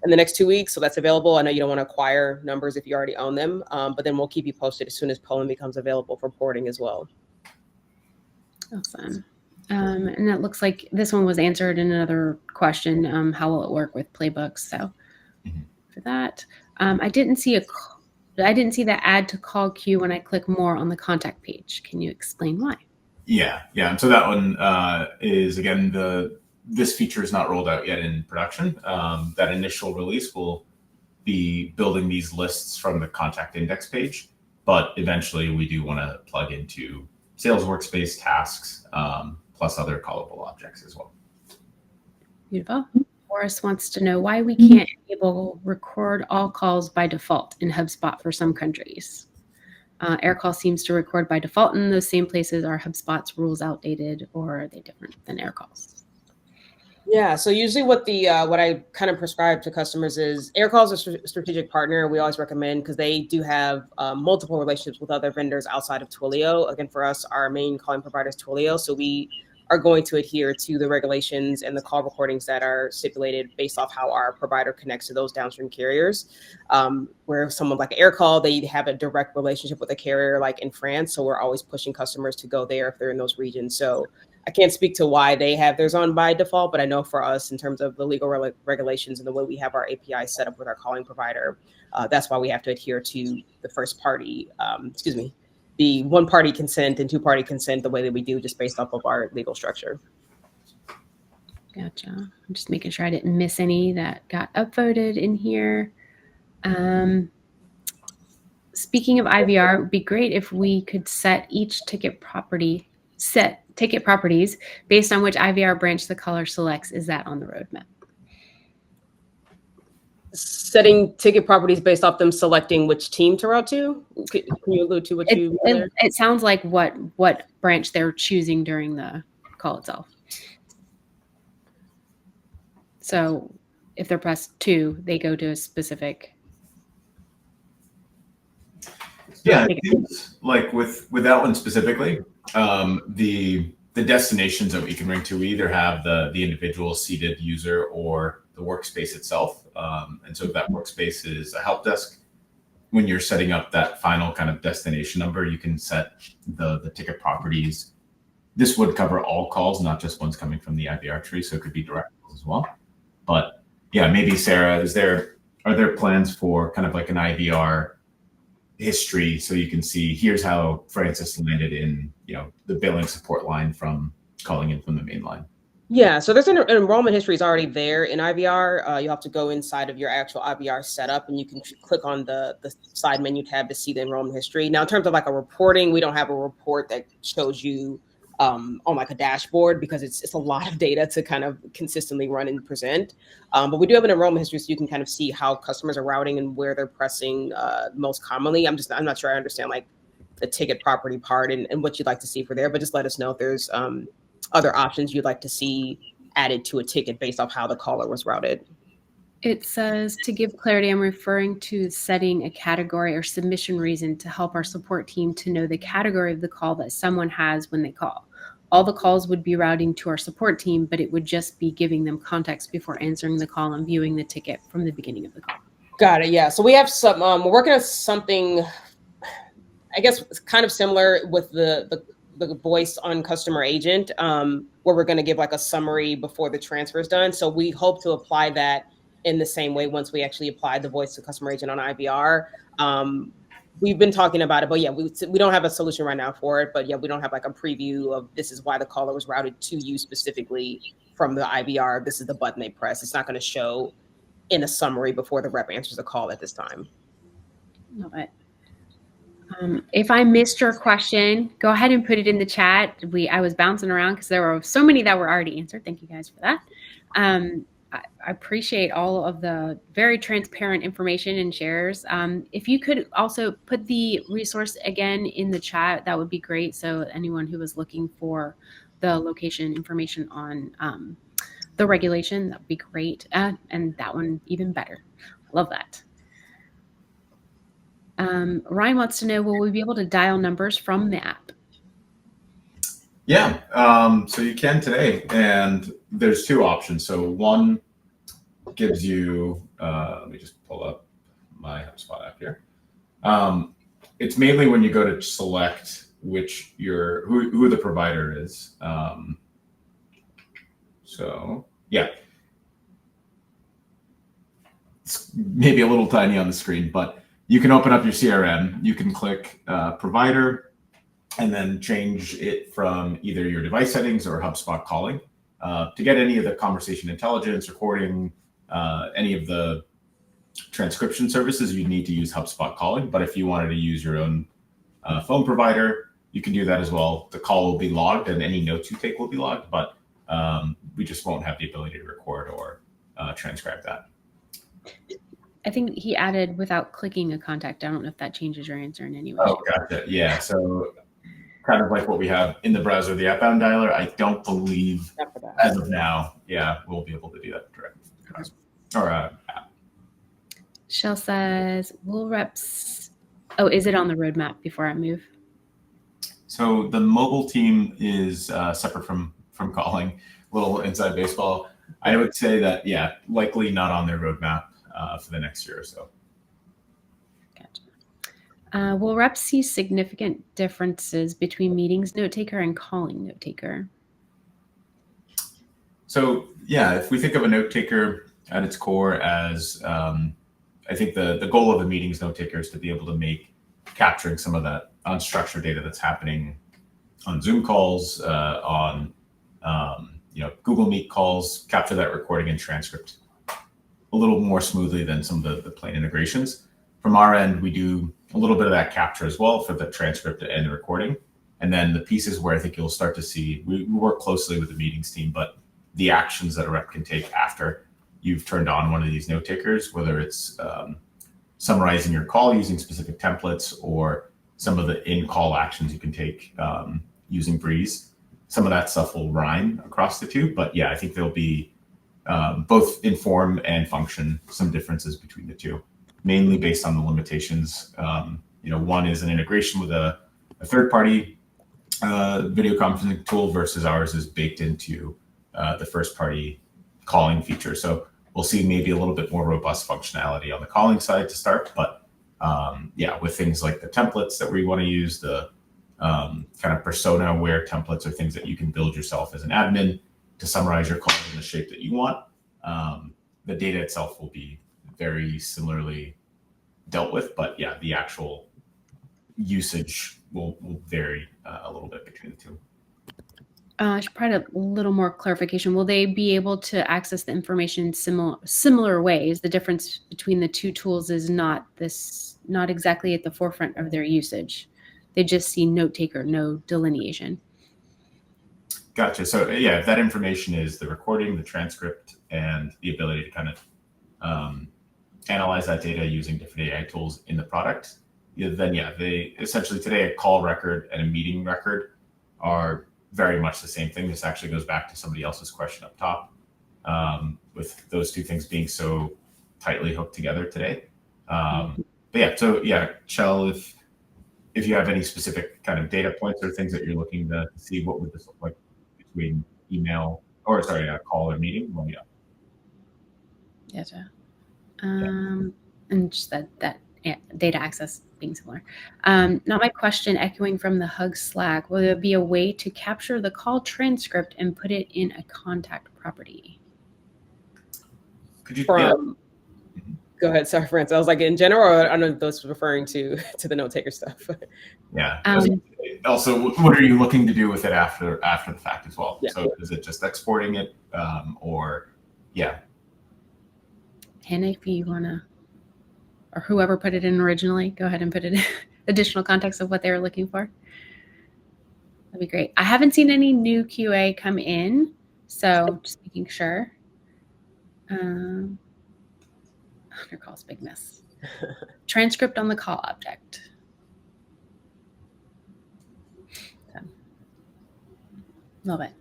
in the next 2 weeks, so that's available. I know you don't want to acquire numbers if you already own them, but then we'll keep you posted as soon as Poland becomes available for porting as well. Awesome. And it looks like this one was answered in another question. How will it work with playbooks? So for that, I didn't see the add to call queue when I click more on the contact page. Can you explain why? Yeah. And so that one is, again, this feature is not rolled out yet in production. That initial release will be building these lists from the contact index page, but eventually we do want to plug into sales workspace tasks, plus other callable objects as well. Beautiful. Boris wants to know why we can't enable record all calls by default in HubSpot for some countries. AirCall seems to record by default in those same places. Are HubSpot's rules outdated, or are they different than AirCalls? Yeah, so usually what I kind of prescribe to customers is AirCall is a strategic partner. We always recommend because they do have multiple relationships with other vendors outside of Twilio. Again, for us, our main calling provider is Twilio, so we are going to adhere to the regulations and the call recordings that are stipulated based off how our provider connects to those downstream carriers. Where someone like AirCall, they have a direct relationship with a carrier like in France, so we're always pushing customers to go there if they're in those regions. So I can't speak to why they have theirs on by default, but I know for us, in terms of the legal regulations and the way we have our API set up with our calling provider, that's why we have to adhere to the first party, the one party consent and 2-party consent the way that we do, just based off of our legal structure. Gotcha. I'm just making sure I didn't miss any that got upvoted in here. Speaking of IVR, it would be great if we could set each ticket properties based on which IVR branch the caller selects. Is that on the roadmap? Setting ticket properties based off them selecting which team to route to? Can you allude to what you mean there? It sounds like what branch they're choosing during the call itself. So if they're pressed 2, they go to a specific. Yeah, like with that one specifically, the destinations that we can ring to, we either have the individual seated user or the workspace itself. And so if that workspace is a help desk, when you're setting up that final kind of destination number, you can set the ticket properties. This would cover all calls, not just ones coming from the IVR tree. So it could be direct calls as well. But yeah, maybe Sarah, are there plans for kind of like an IVR history, so you can see here's how Francis landed in, the billing support line from calling in from the main line? Yeah, so there's an enrollment history is already there in IVR. You have to go inside of your actual IVR setup, and you can click on the side menu tab to see the enrollment history. Now, in terms of like a reporting, we don't have a report that shows you on like a dashboard, because it's a lot of data to kind of consistently run and present. But we do have an enrollment history, so you can kind of see how customers are routing and where they're pressing most commonly. I'm not sure I understand like the ticket property part and what you'd like to see for there, but just let us know if there's other options you'd like to see added to a ticket based off how the caller was routed. It says, to give clarity, I'm referring to setting a category or submission reason to help our support team to know the category of the call that someone has when they call. All the calls would be routing to our support team, but it would just be giving them context before answering the call and viewing the ticket from the beginning of the call. Got it. Yeah. So we have some, we're working on something, I guess, kind of similar with the voice on customer agent, where we're going to give like a summary before the transfer is done. So we hope to apply that in the same way once we actually apply the voice to customer agent on IVR. We've been talking about it, but yeah, we don't have a solution right now for it. But yeah, we don't have like a preview of this is why the caller was routed to you specifically from the IVR. This is the button they press. It's not going to show in a summary before the rep answers a call at this time. Love it. If I missed your question, go ahead and put it in the chat. I was bouncing around because there were so many that were already answered. Thank you guys for that. I appreciate all of the very transparent information and shares. If you could also put the resource again in the chat, that would be great. So anyone who was looking for the location information on the regulation, that would be great. And that one even better. Love that. Ryan wants to know, will we be able to dial numbers from the app? Yeah, so you can today, and there's two options. So one gives you, let me just pull up my HubSpot app here. It's mainly when you go to select who the provider is. So yeah, it's maybe a little tiny on the screen, but you can open up your CRM, you can click provider, and then change it from either your device settings or HubSpot calling. To get any of the conversation intelligence, recording, any of the transcription services, you need to use HubSpot calling. But if you wanted to use your own phone provider, you can do that as well. The call will be logged and any notes you take will be logged, but we just won't have the ability to record or transcribe that. I think he added without clicking a contact. I don't know if that changes your answer in any way. Oh, gotcha. Yeah. So kind of like what we have in the browser, the outbound dialer, I don't believe as of now, we'll be able to do that directly. Or app. Shell says, will reps, is it on the roadmap before I move? So the mobile team is separate from calling. Little inside baseball. I would say that, likely not on their roadmap for the next year or so. Gotcha. Will reps see significant differences between meetings note taker and calling note taker? So if we think of a note taker at its core as, I think the goal of a meetings note taker is to be able to make capturing some of that unstructured data that's happening on Zoom calls, on Google Meet calls, capture that recording and transcript a little more smoothly than some of the plain integrations. From our end, we do a little bit of that capture as well for the transcript and the recording. And then the pieces where I think you'll start to see, we work closely with the meetings team, but the actions that a rep can take after you've turned on one of these note takers, whether it's summarizing your call using specific templates or some of the in-call actions you can take using Breeze. Some of that stuff will rhyme across the two, but I think there'll be both in form and function, some differences between the two, mainly based on the limitations. One is an integration with a third-party video conferencing tool versus ours is baked into the first party calling feature. So we'll see maybe a little bit more robust functionality on the calling side to start. But yeah, with things like the templates that we want to use, the kind of persona aware templates are things that you can build yourself as an admin to summarize your call in the shape that you want. The data itself will be very similarly dealt with, but yeah, the actual usage will vary a little bit between the two. I should provide a little more clarification. Will they be able to access the information similar ways? The difference between the two tools is not exactly at the forefront of their usage. They just see note taker, no delineation. Gotcha. So yeah, if that information is the recording, the transcript, and the ability to kind of analyze that data using different AI tools in the product, then yeah, they essentially today a call record and a meeting record are very much the same thing. This actually goes back to somebody else's question up top, with those two things being so tightly hooked together today. But yeah, so yeah, Chell, if you have any specific kind of data points or things that you're looking to see, what would this look like between email or sorry, a call or meeting? Well, yeah. Gotcha. And just that data access being similar. Not my question, echoing from the HUG Slack, will there be a way to capture the call transcript and put it in a contact property? Could you Go ahead, sorry, France. I was like, in general, or I don't know if those referring to the note taker stuff. Yeah. Also, what are you looking to do with it after the fact as well? Yeah. So is it just exporting it, or yeah? Hannah, if you wanna, or whoever put it in originally, go ahead and put it in additional context of what they were looking for. That'd be great. I haven't seen any new QA come in, so just making sure. Under calls, big mess. Transcript on the call object. So, love it.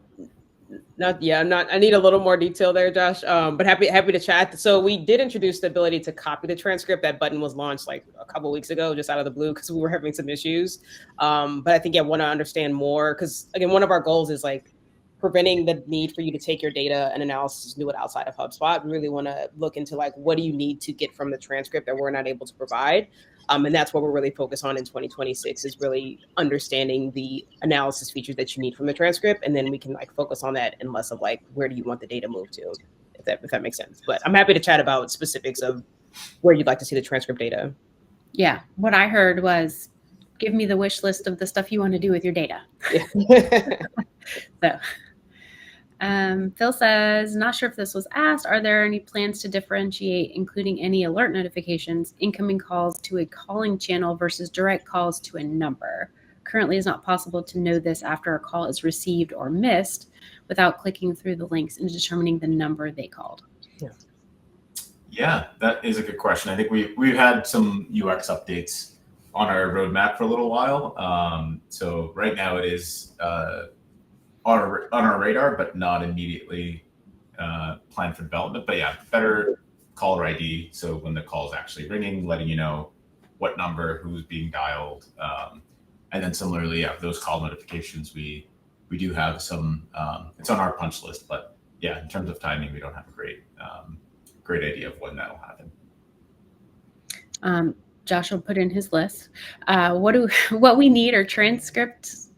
I need a little more detail there, Josh. But happy to chat. So we did introduce the ability to copy the transcript. That button was launched like a couple of weeks ago, just out of the blue, because we were having some issues. But I think I want to understand more, because again, one of our goals is like preventing the need for you to take your data and analysis and do it outside of HubSpot. We really want to look into like, what do you need to get from the transcript that we're not able to provide? And that's what we're really focused on in 2026, is really understanding the analysis features that you need from the transcript. And then we can like focus on that and less of like, where do you want the data moved to, if that makes sense. But I'm happy to chat about specifics of where you'd like to see the transcript data. Yeah, what I heard was, give me the wish list of the stuff you want to do with your data. Yeah. So Phil says, not sure if this was asked, are there any plans to differentiate, including any alert notifications, incoming calls to a calling channel versus direct calls to a number? Currently, it's not possible to know this after a call is received or missed without clicking through the links and determining the number they called. Yeah, that is a good question. I think we've had some UX updates on our roadmap for a little while. So right now it is on our radar, but not immediately planned for development. But yeah, better caller ID. So when the call is actually ringing, letting you know what number, who's being dialed. And then similarly, yeah, those call notifications, we do have some, it's on our punch list, but yeah, in terms of timing, we don't have a great idea of when that'll happen. Josh will put in his list. What we need are transcripts.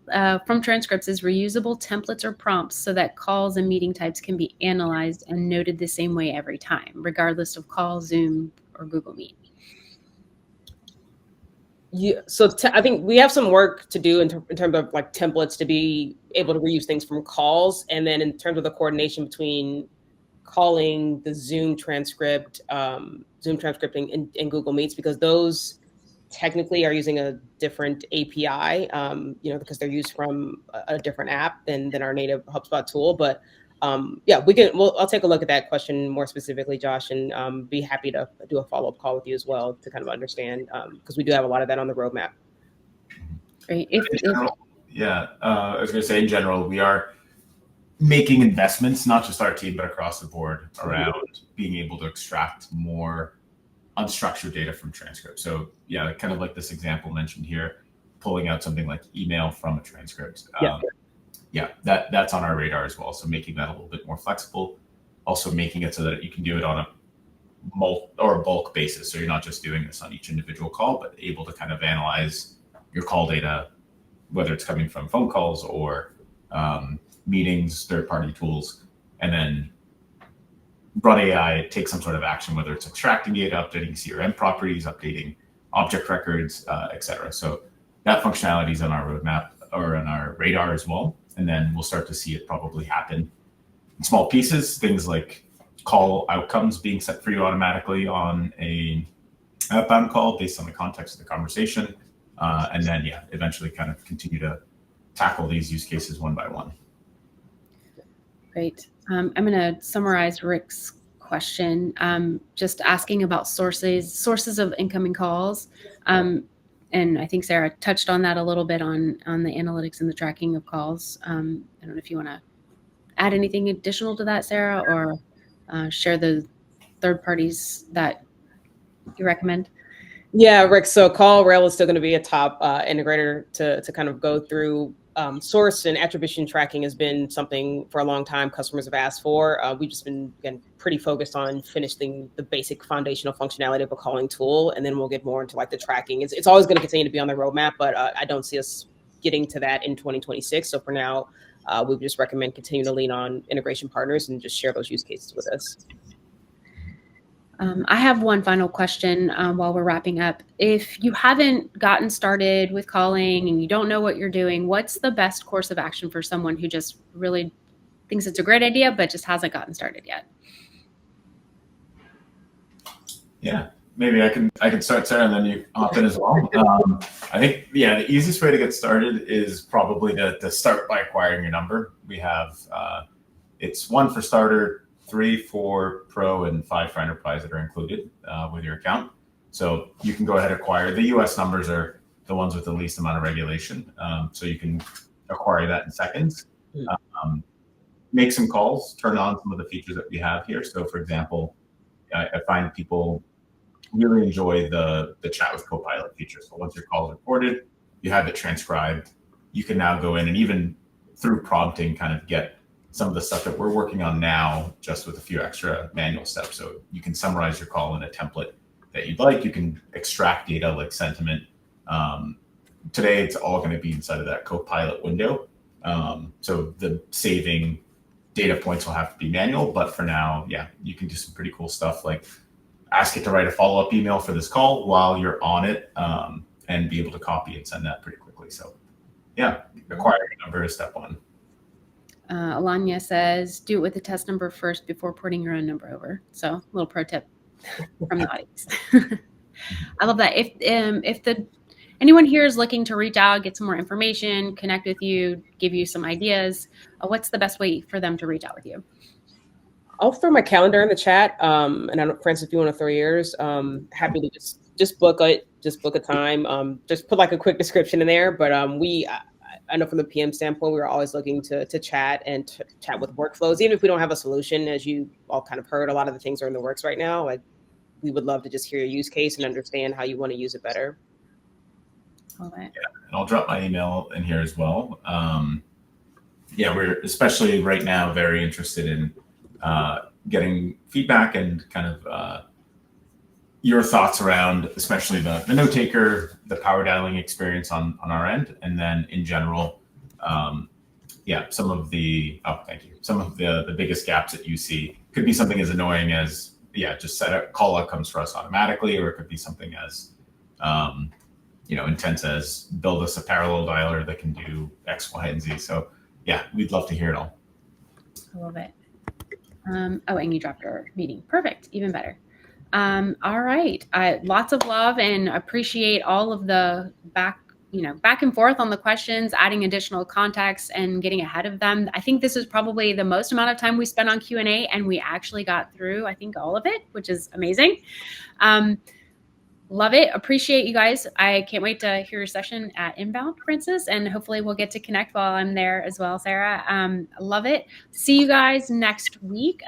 From transcripts is reusable templates or prompts so that calls and meeting types can be analyzed and noted the same way every time, regardless of call, Zoom, or Google Meet. Yeah, so I think we have some work to do in terms of like templates to be able to reuse things from calls. And then in terms of the coordination between calling, the Zoom transcripting in Google Meets, because those technically are using a different API, because they're used from a different app than our native HubSpot tool. But yeah, I'll take a look at that question more specifically, Josh, and be happy to do a follow-up call with you as well to kind of understand, because we do have a lot of that on the roadmap. Great. I was going to say, in general, we are making investments, not just our team, but across the board, around being able to extract more unstructured data from transcripts. So yeah, kind of like this example mentioned here, pulling out something like email from a transcript. Yeah. That's on our radar as well. So making that a little bit more flexible, also making it so that you can do it on a bulk basis. So you're not just doing this on each individual call, but able to kind of analyze your call data, whether it's coming from phone calls or meetings, third-party tools, and then run AI, take some sort of action, whether it's extracting data, updating CRM properties, updating object records, etc. So that functionality is on our roadmap or on our radar as well. And then we'll start to see it probably happen in small pieces, things like call outcomes being set for you automatically on a outbound call based on the context of the conversation. And then, eventually kind of continue to tackle these use cases one by one. Great. I'm going to summarize Rick's question, just asking about sources of incoming calls. And I think Sarah touched on that a little bit on the analytics and the tracking of calls. I don't know if you want to add anything additional to that, Sarah, or share the third parties that you recommend. Yeah, Rick. So CallRail is still going to be a top integrator to kind of go through. Source and attribution tracking has been something for a long time customers have asked for. We've just been, again, pretty focused on finishing the basic foundational functionality of a calling tool, and then we'll get more into like the tracking. It's always going to continue to be on the roadmap, but I don't see us getting to that in 2026. So for now, we would just recommend continue to lean on integration partners and just share those use cases with us. I have one final question while we're wrapping up. If you haven't gotten started with calling and you don't know what you're doing, what's the best course of action for someone who just really thinks it's a great idea, but just hasn't gotten started yet? Yeah, maybe I can start, Sarah, and then you hop in as well. I think, the easiest way to get started is probably to start by acquiring your number. We have, it's one for starter, 3 for Pro, and 5 for Enterprise that are included with your account. So you can go ahead and acquire. The US numbers are the ones with the least amount of regulation. So you can acquire that in seconds. Make some calls, turn on some of the features that we have here. So for example, I find people really enjoy the chat with Copilot feature. So once your call is recorded, you have it transcribed. You can now go in and even through prompting kind of get some of the stuff that we're working on now, just with a few extra manual steps. So you can summarize your call in a template that you'd like. You can extract data like sentiment. Today, it's all going to be inside of that Copilot window. So the saving data points will have to be manual, but for now, you can do some pretty cool stuff like ask it to write a follow-up email for this call while you're on it, and be able to copy and send that pretty quickly. So acquiring a number is step one. Alanya says, do it with the test number first before porting your own number over. So a little pro tip from the audience. I love that. If anyone here is looking to reach out, get some more information, connect with you, give you some ideas, what's the best way for them to reach out with you? I'll throw my calendar in the chat. And I don't, Francis, if you want to throw yours, happy to just book it, just book a time. Just put like a quick description in there. But I know from the PM standpoint, we were always looking to chat and chat with workflows. Even if we don't have a solution, as you all kind of heard, a lot of the things are in the works right now. Like, we would love to just hear your use case and understand how you want to use it better. All right. And I'll drop my email in here as well. We're especially right now very interested in getting feedback and kind of your thoughts around, especially the note taker, the power dialing experience on our end, and then in general, some of the biggest gaps that you see could be something as annoying as just set up call outcomes for us automatically, or it could be something as intense as build us a parallel dialer that can do X, Y, and Z. So we'd love to hear it all. I love it. And you dropped our meeting. Perfect. Even better. All right. Lots of love and appreciate all of the back and forth on the questions, adding additional context and getting ahead of them. I think this is probably the most amount of time we spent on Q&A, and we actually got through, I think, all of it, which is amazing. Love it. Appreciate you guys. I can't wait to hear your session at Inbound, Francis, and hopefully we'll get to connect while I'm there as well, Sarah. Love it. See you guys next week.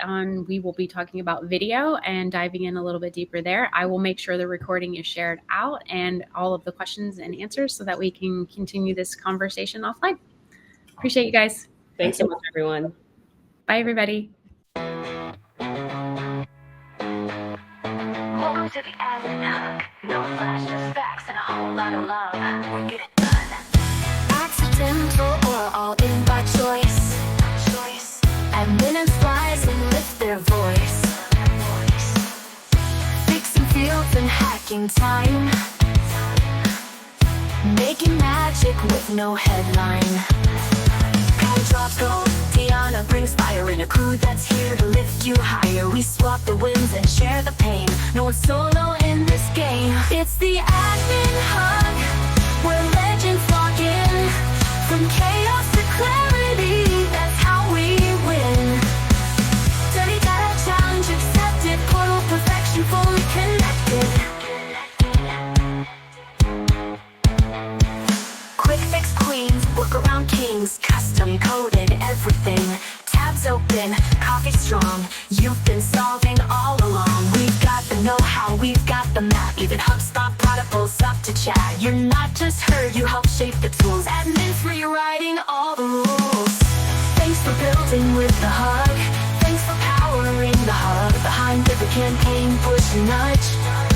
We will be talking about video and diving in a little bit deeper there. I will make sure the recording is shared out and all of the questions and answers so that we can continue this conversation offline. Appreciate you guys. Thanks so much, everyone. Bye, everybody. Welcome to the Admin Hug. No flash, just facts and a whole lot of love. Get it done. Accidental or all in by choice. Admin and flies and lift their voice. Fixing fields and hacking time. Making magic with no headline. Drops gold, Tiana brings fire in a crew that's here to lift you higher. We swap the wins and share the pain. No one's solo in this game. It's the Admin Hug, where legends log in. From chaos to clarity, that's how we win. Dirty data challenge accepted. Portal perfection fully connected. Quick fix queens, work around kings. Custom coded everything. Tabs open, coffee strong. You've been solving all along. We've got the know-how, we've got the map. Even HubSpot protocols up to chat. You're not just heard, you help shape the tools. Admins rewriting all the rules. Thanks for building with the Hug. Thanks for powering the Hub. Behind every campaign, push and nudge.